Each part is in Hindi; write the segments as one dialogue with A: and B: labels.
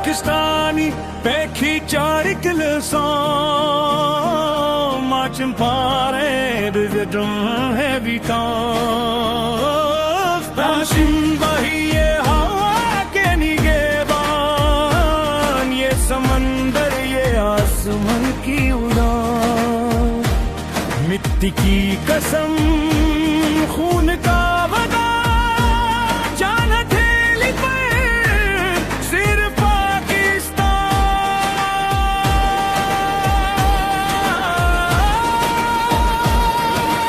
A: Pakistani pekhi charikl song marching pare the drum heavy calls Hashim bahiye hawa ke nigeban ye samandar ye आसमान की उड़ान मिट्टी की कसम खून का वदा जान हथेली पर सिर्फ पाकिस्तान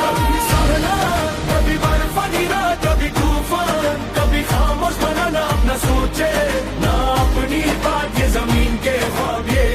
A: कभी सहना कभी बर्फानी रात कभी तूफान कभी खामोश बनाना अपना सोचे ना अपनी बात ये जमीन के ख्वाब ये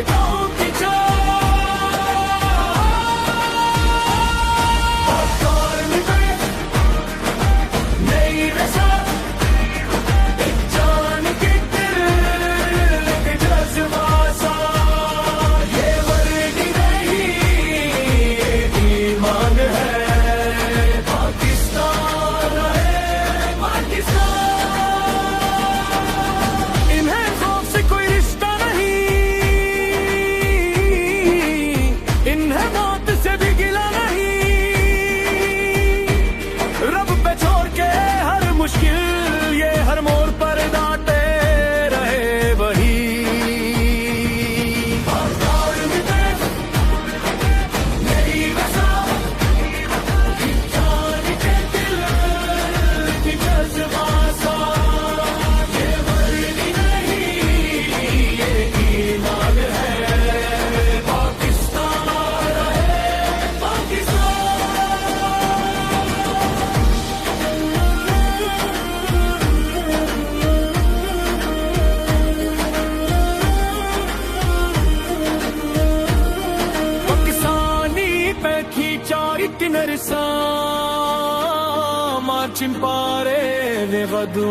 A: marching pare ve gadu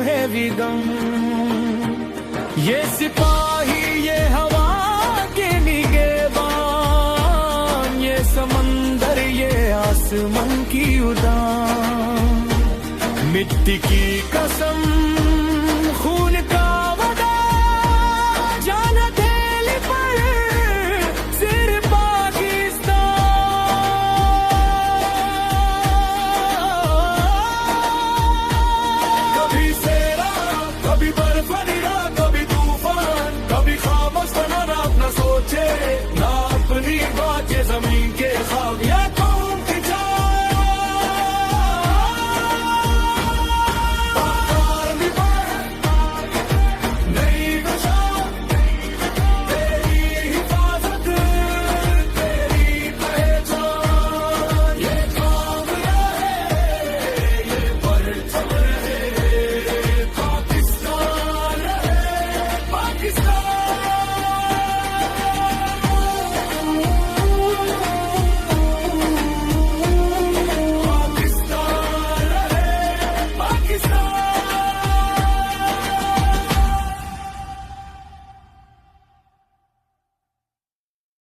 A: heavy gum ye sipahi ye hawa ke nigeban ye samandar ye आसमान की उड़ान मिट्टी की कसम खून का वदा जान हथेली पर सिर्फ ना अपनी बात ये जमीन के ख्वाब